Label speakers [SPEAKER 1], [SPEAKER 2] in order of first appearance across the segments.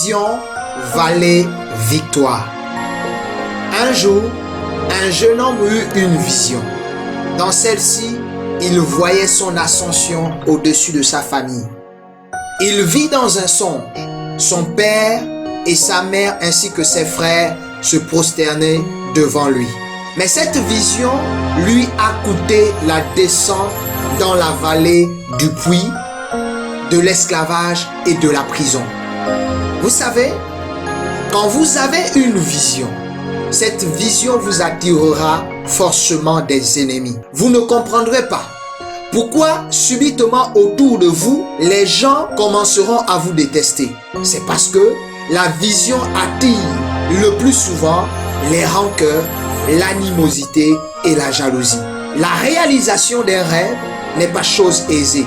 [SPEAKER 1] Vision, vallée, victoire. Un jour, un jeune homme eut une vision. Dans celle-ci, il voyait son ascension au-dessus de sa famille. Il vit dans un songe son père et sa mère ainsi que ses frères se prosternaient devant lui. Mais cette vision lui a coûté la descente dans la vallée du puits, de l'esclavage et de la prison. Vous savez, quand vous avez une vision, cette vision vous attirera forcément des ennemis. Vous ne comprendrez pas pourquoi subitement autour de vous, les gens commenceront à vous détester. C'est parce que la vision attire le plus souvent les rancœurs, l'animosité et la jalousie. La réalisation d'un rêve n'est pas chose aisée.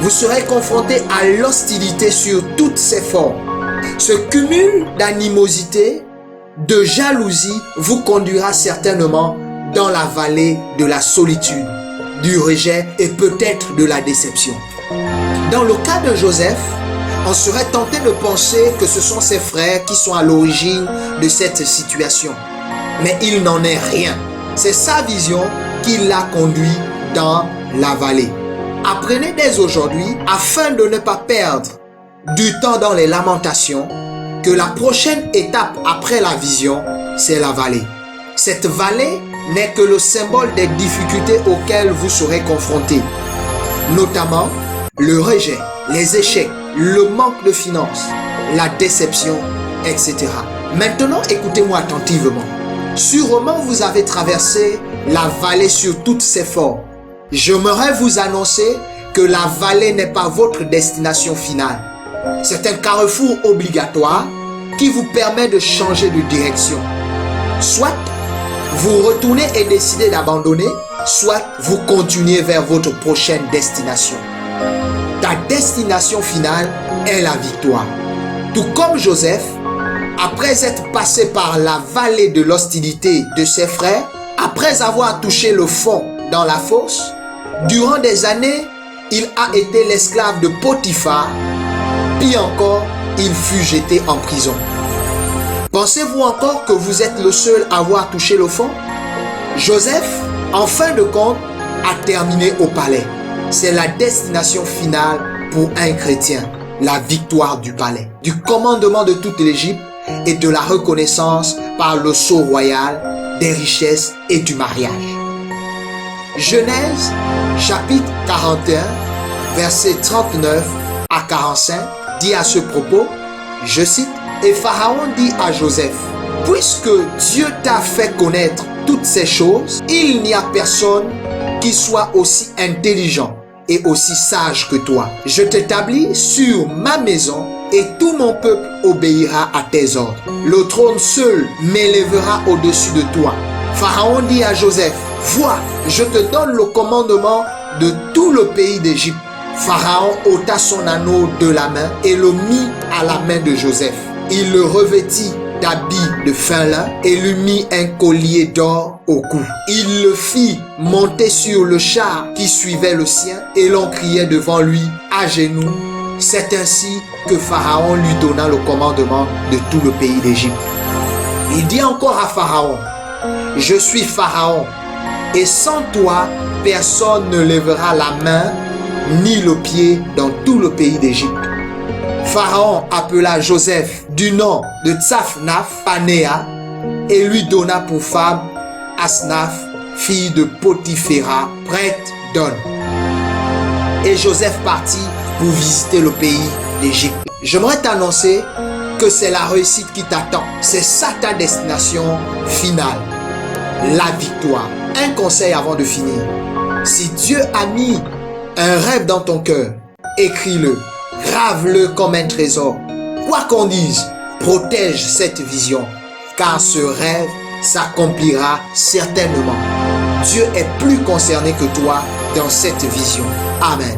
[SPEAKER 1] Vous serez confronté à l'hostilité sur toutes ses formes. Ce cumul d'animosité, de jalousie vous conduira certainement dans la vallée de la solitude, du rejet et peut-être de la déception. Dans le cas de Joseph, on serait tenté de penser que ce sont ses frères qui sont à l'origine de cette situation. Mais il n'en est rien. C'est sa vision qui l'a conduit dans la vallée. Apprenez dès aujourd'hui, afin de ne pas perdre du temps dans les lamentations, que la prochaine étape après la vision, c'est la vallée. Cette vallée n'est que le symbole des difficultés auxquelles vous serez confrontés, notamment le rejet, les échecs, le manque de finances, la déception, etc. Maintenant, écoutez-moi attentivement. Sûrement, vous avez traversé la vallée sur toutes ses formes. J'aimerais vous annoncer que la vallée n'est pas votre destination finale. C'est un carrefour obligatoire qui vous permet de changer de direction. Soit vous retournez et décidez d'abandonner, soit vous continuez vers votre prochaine destination. Ta destination finale est la victoire. Tout comme Joseph, après être passé par la vallée de l'hostilité de ses frères, après avoir touché le fond dans la fosse, durant des années, il a été l'esclave de Potiphar, puis encore, il fut jeté en prison. Pensez-vous encore que vous êtes le seul à avoir touché le fond? Joseph, en fin de compte, a terminé au palais. C'est la destination finale pour un chrétien, la victoire du palais, du commandement de toute l'Égypte et de la reconnaissance par le sceau royal, des richesses et du mariage. Genèse, chapitre 41, versets 39 à 45, dit à ce propos, je cite, « Et Pharaon dit à Joseph, « Puisque Dieu t'a fait connaître toutes ces choses, il n'y a personne qui soit aussi intelligent et aussi sage que toi. Je t'établis sur ma maison et tout mon peuple obéira à tes ordres. Le trône seul m'élèvera au-dessus de toi. » Pharaon dit à Joseph, « Vois, je te donne le commandement de tout le pays d'Égypte. » Pharaon ôta son anneau de la main et le mit à la main de Joseph. Il le revêtit d'habits de fin lin et lui mit un collier d'or au cou. Il le fit monter sur le char qui suivait le sien et l'on criait devant lui à genoux. C'est ainsi que Pharaon lui donna le commandement de tout le pays d'Égypte. Il dit encore à Pharaon, « Je suis Pharaon, et sans toi, personne ne lèvera la main ni le pied dans tout le pays d'Égypte. » Pharaon appela Joseph du nom de Tsaphnath Panéa et lui donna pour femme Asnath, fille de Potiphéra, prête d'On. Et Joseph partit pour visiter le pays d'Égypte. J'aimerais t'annoncer que c'est la réussite qui t'attend. C'est ça ta destination finale, la victoire. Un conseil avant de finir. Si Dieu a mis un rêve dans ton cœur, écris-le, grave-le comme un trésor. Quoi qu'on dise, protège cette vision, car ce rêve s'accomplira certainement. Dieu est plus concerné que toi dans cette vision. Amen.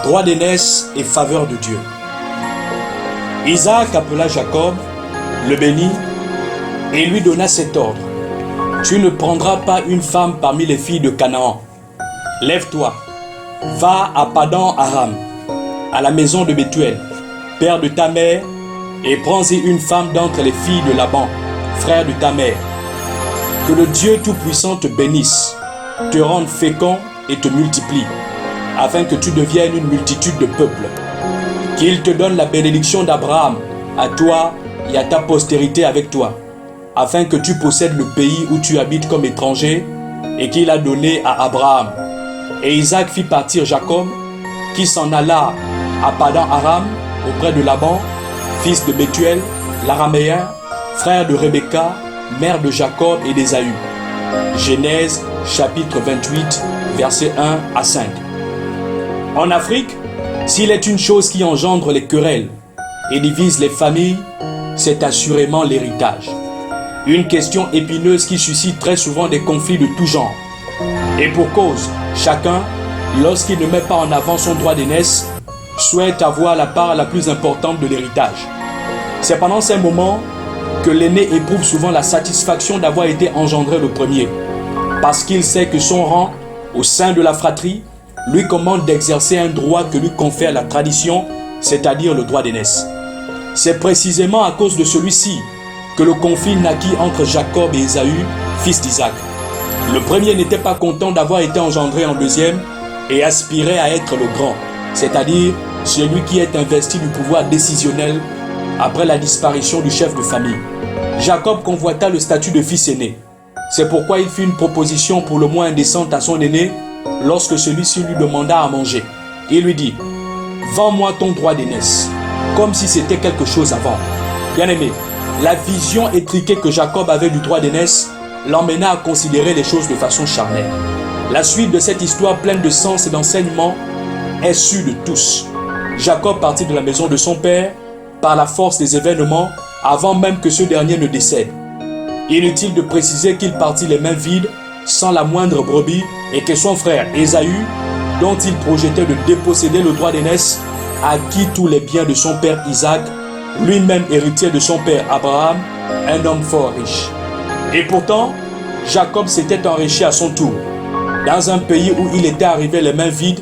[SPEAKER 2] Droit d'aînesse et faveur de Dieu. Isaac appela Jacob, le bénit et lui donna cet ordre. Tu ne prendras pas une femme parmi les filles de Canaan. Lève-toi, va à Padan Aram, à la maison de Bethuel, père de ta mère, et prends-y une femme d'entre les filles de Laban, frère de ta mère. Que le Dieu Tout-Puissant te bénisse, te rende fécond et te multiplie, afin que tu deviennes une multitude de peuples. Qu'il te donne la bénédiction d'Abraham, à toi et à ta postérité avec toi, afin que tu possèdes le pays où tu habites comme étranger et qu'il a donné à Abraham. Et Isaac fit partir Jacob, qui s'en alla à Padan Aram, auprès de Laban, fils de Bethuel, l'araméen, frère de Rebecca, mère de Jacob et d'Ésaü. Genèse chapitre 28, versets 1 à 5. En Afrique, s'il est une chose qui engendre les querelles et divise les familles, c'est assurément l'héritage. Une question épineuse qui suscite très souvent des conflits de tout genre. Et pour cause, chacun, lorsqu'il ne met pas en avant son droit d'aînesse, souhaite avoir la part la plus importante de l'héritage. C'est pendant ces moments que l'aîné éprouve souvent la satisfaction d'avoir été engendré le premier, parce qu'il sait que son rang au sein de la fratrie lui commande d'exercer un droit que lui confère la tradition, c'est-à-dire le droit d'aînesse. C'est précisément à cause de celui-ci que le conflit naquit entre Jacob et Ésaü, fils d'Isaac. Le premier n'était pas content d'avoir été engendré en deuxième et aspirait à être le grand, c'est-à-dire celui qui est investi du pouvoir décisionnel après la disparition du chef de famille. Jacob convoita le statut de fils aîné. C'est pourquoi il fit une proposition pour le moins indécente à son aîné lorsque celui-ci lui demanda à manger. Il lui dit « Vends-moi ton droit d'aînesse », comme si c'était quelque chose avant. Bien-aimé, la vision étriquée que Jacob avait du droit d'aînesse l'emmena à considérer les choses de façon charnelle. La suite de cette histoire pleine de sens et d'enseignement est su de tous. Jacob partit de la maison de son père par la force des événements avant même que ce dernier ne décède. Inutile de préciser qu'il partit les mains vides, sans la moindre brebis, et que son frère Ésaü, dont il projetait de déposséder le droit d'aînesse, acquit tous les biens de son père Isaac, lui-même héritier de son père Abraham, un homme fort riche. Et pourtant, Jacob s'était enrichi à son tour, dans un pays où il était arrivé les mains vides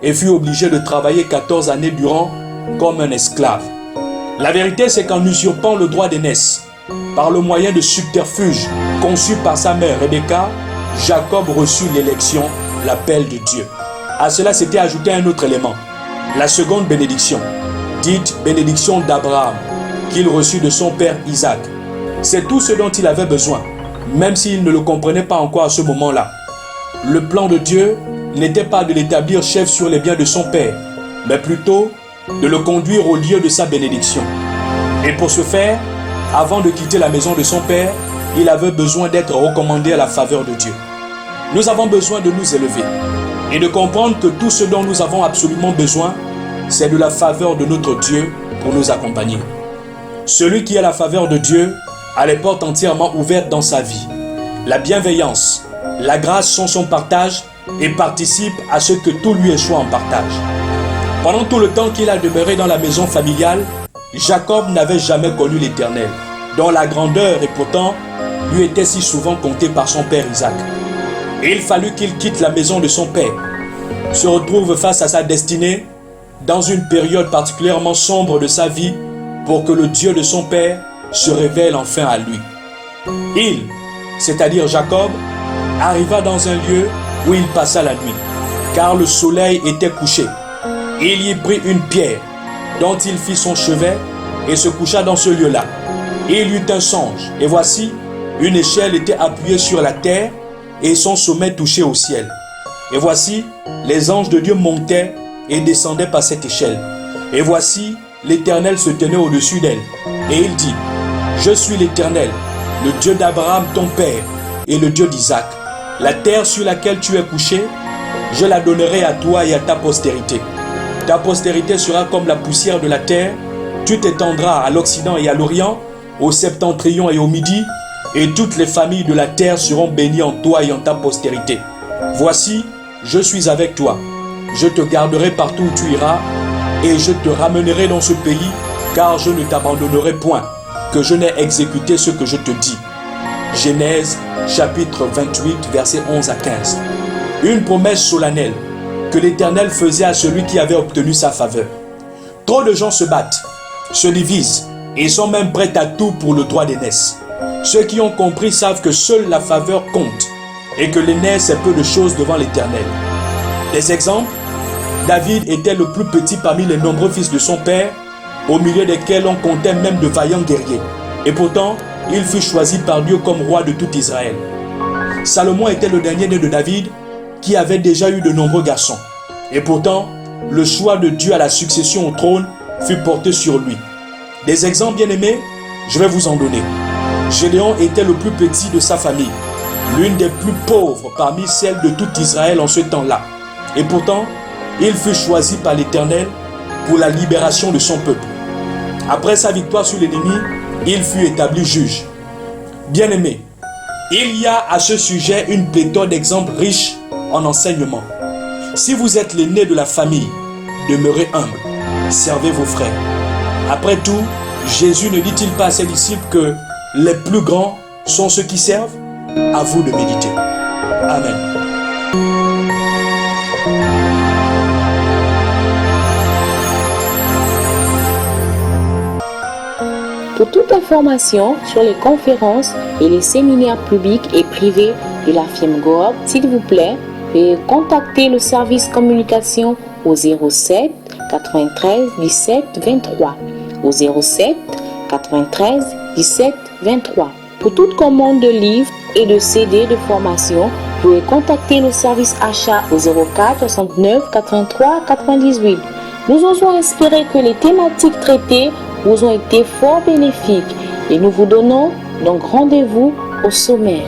[SPEAKER 2] et fut obligé de travailler 14 années durant comme un esclave. La vérité, c'est qu'en usurpant le droit d'aînesse, par le moyen de subterfuges conçus par sa mère Rebecca, Jacob reçut l'élection, l'appel de Dieu. À cela s'était ajouté un autre élément, la seconde bénédiction, dite bénédiction d'Abraham, qu'il reçut de son père Isaac. C'est tout ce dont il avait besoin, même s'il ne le comprenait pas encore à ce moment-là. Le plan de Dieu n'était pas de l'établir chef sur les biens de son père, mais plutôt de le conduire au lieu de sa bénédiction. Et pour ce faire, avant de quitter la maison de son père, il avait besoin d'être recommandé à la faveur de Dieu. Nous avons besoin de nous élever et de comprendre que tout ce dont nous avons absolument besoin, c'est de la faveur de notre Dieu pour nous accompagner. Celui qui a la faveur de Dieu a les portes entièrement ouvertes dans sa vie. La bienveillance, la grâce sont son partage et participent à ce que tout lui échoue en partage. Pendant tout le temps qu'il a demeuré dans la maison familiale, Jacob n'avait jamais connu l'Éternel, dont la grandeur et pourtant lui était si souvent comptée par son père Isaac. Et il fallut qu'il quitte la maison de son père, se retrouve face à sa destinée dans une période particulièrement sombre de sa vie pour que le Dieu de son père se révèle enfin à lui. Il, c'est-à-dire Jacob, arriva dans un lieu où il passa la nuit, car le soleil était couché. Il y prit une pierre dont il fit son chevet et se coucha dans ce lieu-là. Il eut un songe, et voici, une échelle était appuyée sur la terre et son sommet touchait au ciel. Et voici, les anges de Dieu montaient et descendaient par cette échelle. Et voici, l'Éternel se tenait au-dessus d'elle. Et il dit, « Je suis l'Éternel, le Dieu d'Abraham ton père et le Dieu d'Isaac. La terre sur laquelle tu es couché, je la donnerai à toi et à ta postérité. Ta postérité sera comme la poussière de la terre, tu t'étendras à l'Occident et à l'Orient, au septentrion et au midi, et toutes les familles de la terre seront bénies en toi et en ta postérité. Voici, je suis avec toi. Je te garderai partout où tu iras, et je te ramènerai dans ce pays, car je ne t'abandonnerai point, que je n'ai exécuté ce que je te dis. Genèse chapitre 28, versets 11 à 15. Une promesse solennelle que l'Éternel faisait à celui qui avait obtenu sa faveur. Trop de gens se battent, se divisent et sont même prêts à tout pour le droit d'aînesse. Ceux qui ont compris savent que seule la faveur compte et que l'aînesse est peu de choses devant l'Éternel. Des exemples: David était le plus petit parmi les nombreux fils de son père, au milieu desquels on comptait même de vaillants guerriers. Et pourtant, il fut choisi par Dieu comme roi de tout Israël. Salomon était le dernier né de David, qui avait déjà eu de nombreux garçons. Et pourtant, le choix de Dieu à la succession au trône fut porté sur lui. Des exemples bien-aimés, je vais vous en donner. Gédéon était le plus petit de sa famille, l'une des plus pauvres parmi celles de tout Israël en ce temps-là. Et pourtant, il fut choisi par l'Éternel pour la libération de son peuple. Après sa victoire sur l'ennemi, il fut établi juge. Bien-aimés, il y a à ce sujet une pléthore d'exemples riches en enseignements. Si vous êtes l'aîné de la famille, demeurez humble, servez vos frères. Après tout, Jésus ne dit-il pas à ses disciples que les plus grands sont ceux qui servent? À vous de méditer. Amen.
[SPEAKER 3] Pour toute information sur les conférences et les séminaires publics et privés de la firme Goop, s'il vous plaît, veuillez contacter le service communication au 07 93 17 23, au 07 93 17 23. Pour toute commande de livres et de CD de formation, veuillez contacter le service achat au 04 69 83 98. Nous osons espérer que les thématiques traitées vous ont été fort bénéfiques et nous vous donnons donc rendez-vous au sommaire.